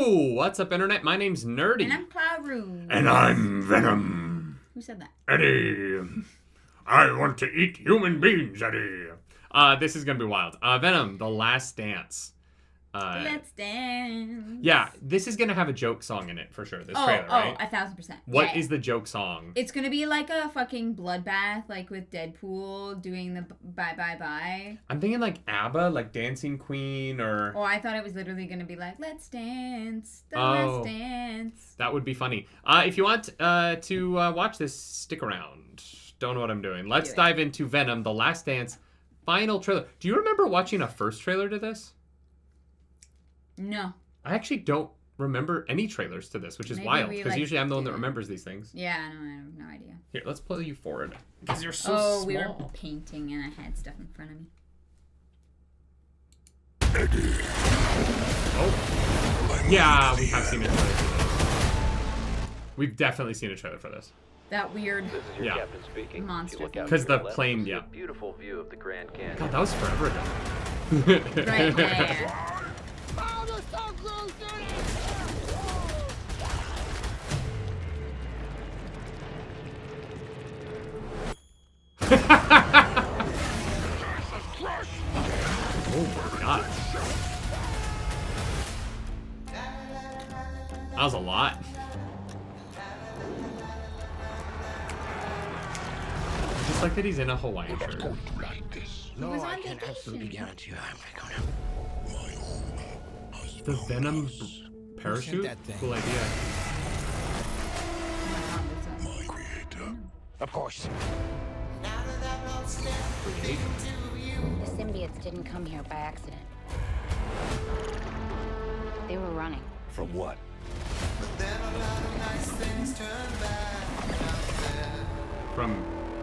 Yo, what's up, Internet? My name's Nerdy. And I'm Claru. And I'm Venom. Who said that? Eddie. I want to eat human beings, Eddie. This is gonna be wild. Venom, The Last Dance. Let's dance. Yeah, this is gonna have a joke song in it for sure. This trailer, right? 1,000%. What is the joke song? It's gonna be like a fucking bloodbath, like with Deadpool doing the bye bye bye. I'm thinking like ABBA, like Dancing Queen, or. Oh, I thought it was literally gonna be like, let's dance, let's dance. That would be funny. If you want to watch this, stick around. Don't know what I'm doing. Let's dive into Venom, The Last Dance, final trailer. Do you remember watching a first trailer to this? No. I actually don't remember any trailers to this, which is wild, because usually I'm the one that remembers these things. Yeah, I have no idea. Here, let's play you forward, because you're so small. Oh, we were painting and I had stuff in front of me. Oh. Yeah, we have seen a trailer for this. We've definitely seen a trailer for this. That weird Captain speaking. monster. Because the plane, yeah. Beautiful view of the Grand Canyon. God, that was forever ago. Right there. Oh my god. That was a lot. Just like that he's in a Hawaiian shirt. He was on vacation. guarantee you I'm gonna. The Venom parachute? Cool idea. My creator. Of course. The symbiotes didn't come here by accident. They were running. From what? From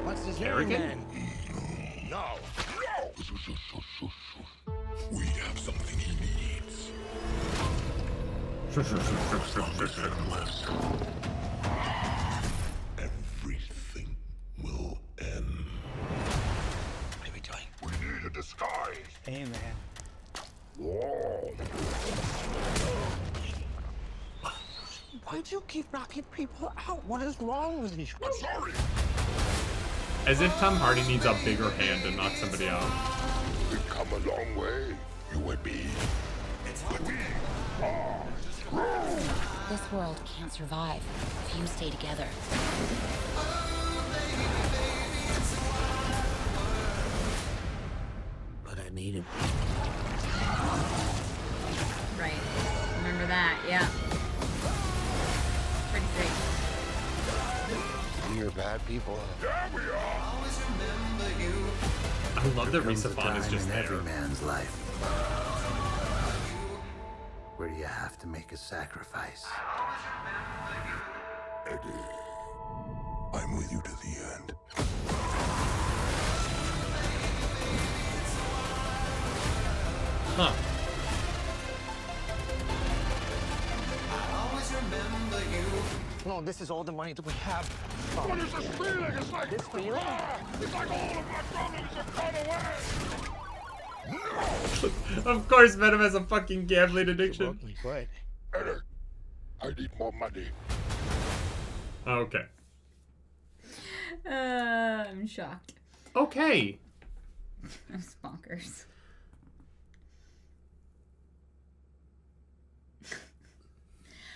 What's his Arrogant? No. We have something he needs. Everything will end. What are we doing? We need a disguise. Hey, man. Whoa. Why do you keep knocking people out? What is wrong with you? I'm sorry. As if Tom Hardy needs a bigger hand to knock somebody out. We've come a long way, you and me. But we are strong. This world can't survive if you stay together. But I need him. Right. Remember that, yeah. Pretty great. We are bad people. Yeah, we are. I love that Risa Vaughn is just in there. every man's life where you have to make a sacrifice. Eddie, I'm with you to the end. Huh. No, this is all the money that we have. What is this feeling? It's like this feeling? It's like all of my problems have gone away. Of course, Venom has a fucking gambling addiction. What? Eddie, I need more money. Okay. I'm shocked. Okay. That's bonkers.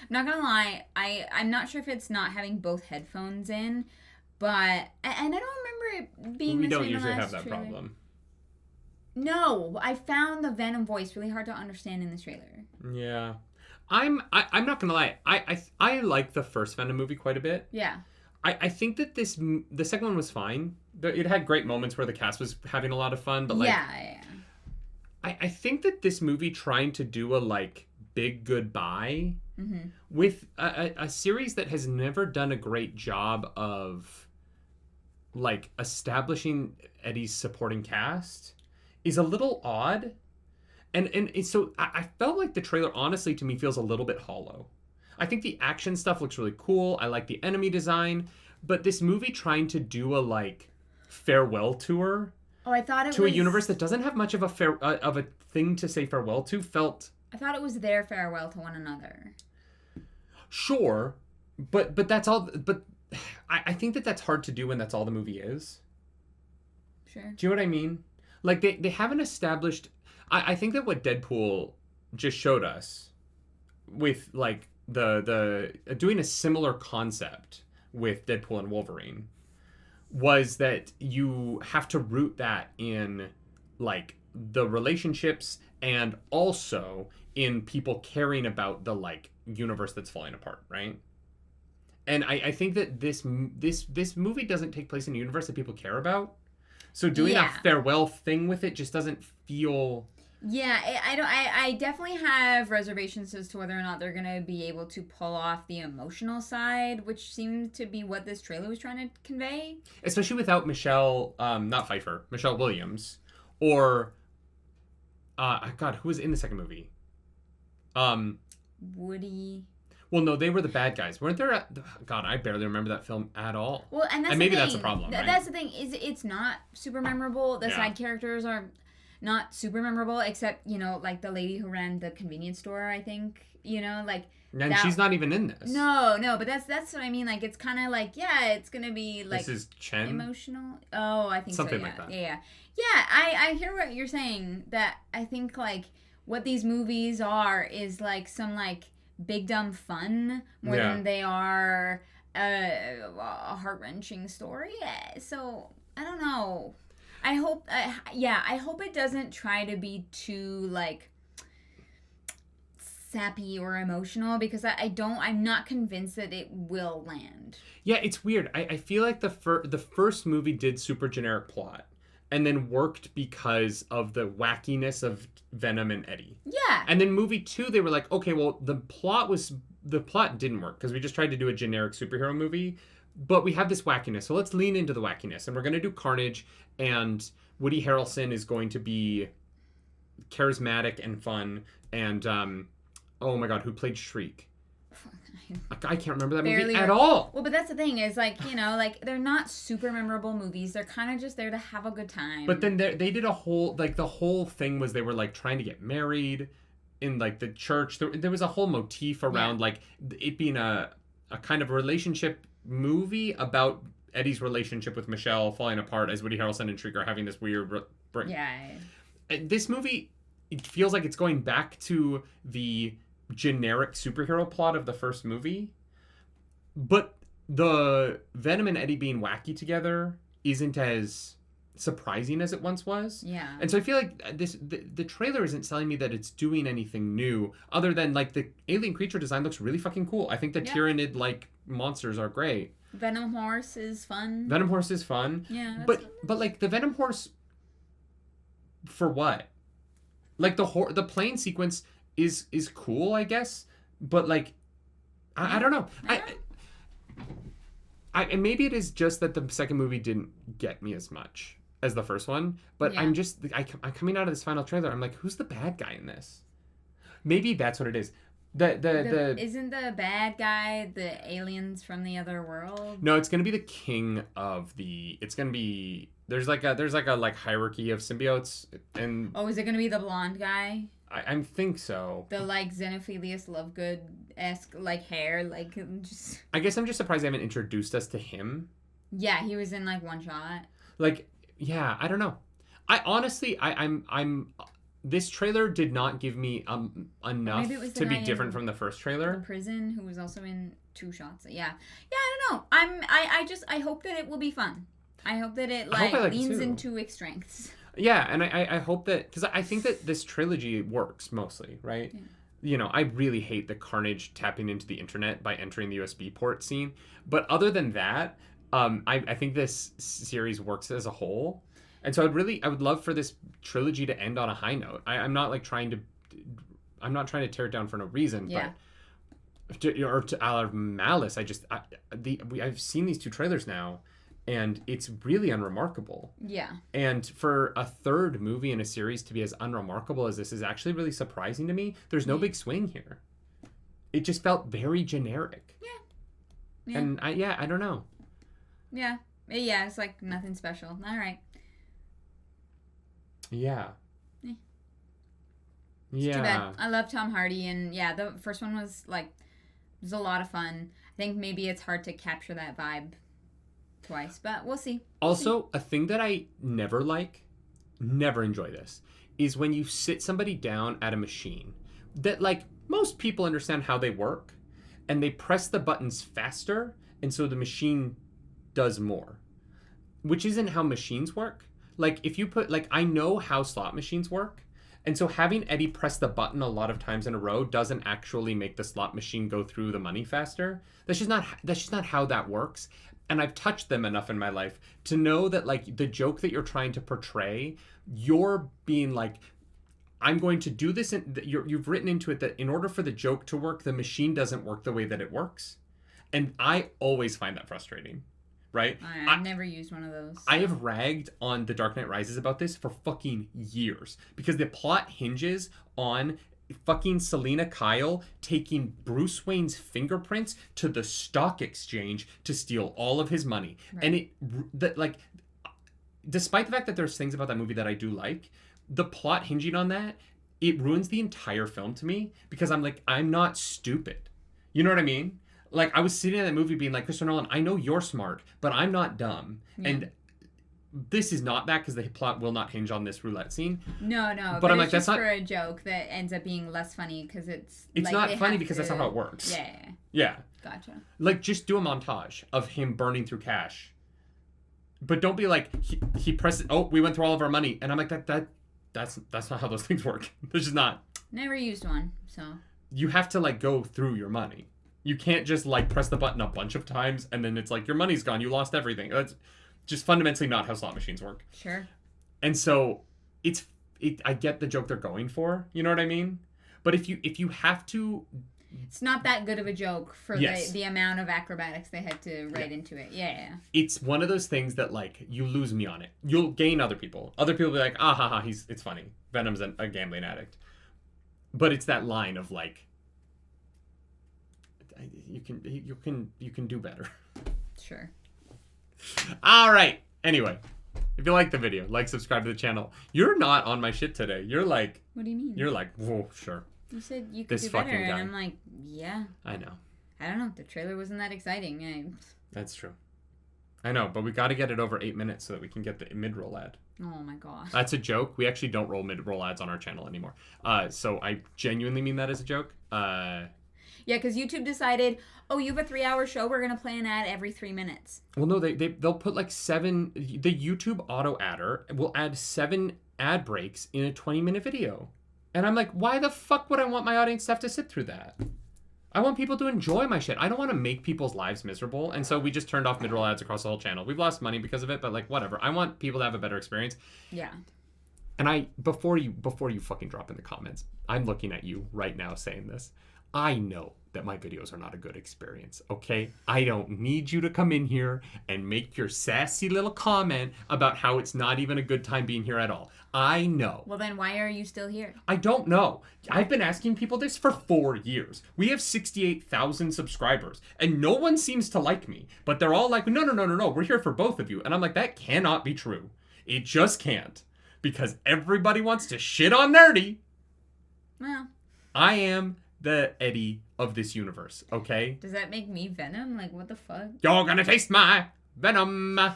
I'm not gonna lie, I'm not sure if it's not having both headphones in, but and I don't remember it being We this way don't in the usually have last that trailer. problem. No, I found the Venom voice really hard to understand in this trailer. Yeah. I'm not gonna lie. I like the first Venom movie quite a bit. Yeah. I think that the second one was fine. It had great moments where the cast was having a lot of fun, but like Yeah. I think that this movie trying to do a like big goodbye with a series that has never done a great job of like establishing Eddie's supporting cast is a little odd. And so I felt like the trailer honestly to me feels a little bit hollow. I think the action stuff looks really cool. I like the enemy design, but this movie trying to do a like farewell tour Oh, I thought it to was a universe that doesn't have much of a thing to say farewell to felt I thought it was their farewell to one another. Sure, but that's all. But I think that's hard to do when that's all the movie is. Sure. Do you know what I mean? Like they haven't established. I think that what Deadpool just showed us with like the doing a similar concept with Deadpool and Wolverine was that you have to root that in like the relationships and also in people caring about the like universe that's falling apart, right? And I think that this movie doesn't take place in a universe that people care about. So doing a farewell thing with it just doesn't feel. Yeah, I definitely have reservations as to whether or not they're gonna be able to pull off the emotional side, which seemed to be what this trailer was trying to convey. Especially without Michelle, not Pfeiffer, Michelle Williams, or God, who was in the second movie? Woody. Well, no, they were the bad guys, weren't there? God, I barely remember that film at all. Well, and that's maybe the thing. that's a problem. Right? That's the thing, is it's not super memorable. The side characters are not super memorable, except, you know, like the lady who ran the convenience store, I think, you know, like. And she's not even in this. No, but that's what I mean. Like, it's kind of like, yeah, it's gonna be like. This is Chen. Emotional. Oh, I think something so. Yeah. Like that. Yeah. I hear what you're saying. That I think like what these movies are is like some like big dumb fun more than they are a heart-wrenching story. So I don't know. I hope it doesn't try to be too like sappy or emotional, because I'm not convinced that it will land. Yeah, it's weird. I feel like the first movie did super generic plot and then worked because of the wackiness of Venom and Eddie. Yeah. And then movie 2, they were like, okay, well, the plot didn't work because we just tried to do a generic superhero movie, but we have this wackiness, so let's lean into the wackiness, and we're going to do Carnage, and Woody Harrelson is going to be charismatic and fun, and oh my God, who played Shriek? I can't remember that movie at all. Well, but that's the thing is, like, you know, like, they're not super memorable movies. They're kind of just there to have a good time. But then they did a whole, like, the whole thing was they were, like, trying to get married in, like, the church. There was a whole motif around, like, it being a kind of relationship movie about Eddie's relationship with Michelle falling apart as Woody Harrelson and Shriek are having this weird break. Yeah. This movie, it feels like it's going back to the generic superhero plot of the first movie, but the Venom and Eddie being wacky together isn't as surprising as it once was. Yeah. And so I feel like the trailer isn't telling me that it's doing anything new other than like the alien creature design looks really fucking cool. I think the Tyranid like monsters are great. Venom Horse is fun. Venom Horse is fun. Yeah. But like the Venom Horse for what? Like the plane sequence is cool, I guess, but like I don't know. And maybe it is just that the second movie didn't get me as much as the first one, but I'm coming out of this final trailer, I'm like, who's the bad guy in this? Maybe that's what it is. Isn't the bad guy the aliens from the other world? No, it's gonna be the king of the. It's gonna be there's like a hierarchy of symbiotes, and is it gonna be the blonde guy? I think so. The like Xenophilius Lovegood-esque like hair, like just. I guess I'm just surprised they haven't introduced us to him. Yeah, he was in like one shot. Like, yeah, I don't know. I honestly, I'm. This trailer did not give me enough to be different from the first trailer. The prison, who was also in 2 shots. Yeah, I don't know. I hope that it will be fun. I hope that it leans into its strengths. Yeah, and I hope that, because I think that this trilogy works mostly, right? Yeah. You know, I really hate the Carnage tapping into the internet by entering the USB port scene. But other than that, I think this series works as a whole. And so I would love for this trilogy to end on a high note. I'm not trying to tear it down for no reason, but out of malice, I've seen these 2 trailers now, and it's really unremarkable. Yeah. And for a third movie in a series to be as unremarkable as this is actually really surprising to me. There's no big swing here. It just felt very generic. Yeah. And I don't know. Yeah. Yeah, it's like nothing special. All right. Yeah. It's too bad. I love Tom Hardy, and yeah, the first one was a lot of fun. I think maybe it's hard to capture that vibe twice, but we'll see. Also, a thing that I never enjoy this, is when you sit somebody down at a machine that, most people understand how they work, and they press the buttons faster, and so the machine does more. Which isn't how machines work. If you put, I know how slot machines work, and so having Eddie press the button a lot of times in a row doesn't actually make the slot machine go through the money faster. That's just not how that works. And I've touched them enough in my life to know that, the joke that you're trying to portray, you're being I'm going to do this, and you've written into it that in order for the joke to work, the machine doesn't work the way that it works. And I always find that frustrating. Right? I've never used one of those. I have ragged on The Dark Knight Rises about this for fucking years. Because the plot hinges on fucking Selena Kyle taking Bruce Wayne's fingerprints to the stock exchange to steal all of his money. Right. And despite the fact that there's things about that movie that I do like, the plot hinging on that, it ruins the entire film to me. Because I'm not stupid. You know what I mean? I was sitting in that movie being Christopher Nolan, I know you're smart, but I'm not dumb. Yeah. And this is not that, because the plot will not hinge on this roulette scene. No. But I'm that's just not for a joke that ends up being less funny because it's not funny because that's not how it works. Yeah. Gotcha. Just do a montage of him burning through cash. But don't be he presses, oh, we went through all of our money. And I'm that's not how those things work. It's just not. Never used one, so. You have to go through your money. You can't just press the button a bunch of times and then it's your money's gone. You lost everything. That's just fundamentally not how slot machines work. Sure. And so I get the joke they're going for. You know what I mean? But if you have to, it's not that good of a joke for the amount of acrobatics they had to write into it. Yeah. It's one of those things that you lose me on it. You'll gain other people. Other people will be like, ah ha ha, it's funny. Venom's a gambling addict. But it's that line of you can do better. Sure. All right. Anyway, if you like the video, subscribe to the channel. You're not on my shit today. You're what do you mean? You're whoa, sure. You said you could do better, and I'm yeah. I know. I don't know. The trailer wasn't that exciting. That's true. I know, but we got to get it over 8 minutes so that we can get the mid-roll ad. Oh my gosh. That's a joke. We actually don't roll mid-roll ads on our channel anymore. So I genuinely mean that as a joke. Yeah, because YouTube decided, oh, you have a 3-hour show, we're going to play an ad every 3 minutes. Well, no, they'll put 7, the YouTube auto adder will add 7 ad breaks in a 20-minute video. And I'm why the fuck would I want my audience to have to sit through that? I want people to enjoy my shit. I don't want to make people's lives miserable. And so we just turned off mid-roll ads across the whole channel. We've lost money because of it, but whatever. I want people to have a better experience. Yeah. And before you fucking drop in the comments, I'm looking at you right now saying this. I know that my videos are not a good experience, okay? I don't need you to come in here and make your sassy little comment about how it's not even a good time being here at all. I know. Well, then why are you still here? I don't know. I've been asking people this for 4 years. We have 68,000 subscribers, and no one seems to like me. But they're all no, we're here for both of you. And I'm that cannot be true. It just can't. Because everybody wants to shit on Nerdy. Well. I am the Eddie of this universe, okay? Does that make me Venom? What the fuck? You're gonna taste my Venom. I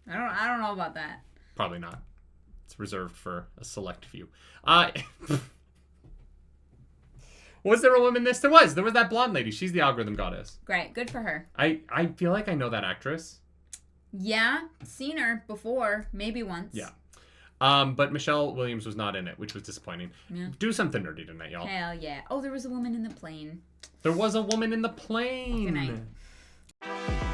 don't know about that. Probably not. It's reserved for a select few. Was there a woman in this? There was that blonde lady. She's the algorithm goddess. Great. Good for her. I feel like I know that actress. Yeah. Seen her before. Maybe once. Yeah. But Michelle Williams was not in it, which was disappointing. Yeah. Do something nerdy tonight, y'all. Hell yeah. Oh, there was a woman in the plane. There was a woman in the plane. Good night.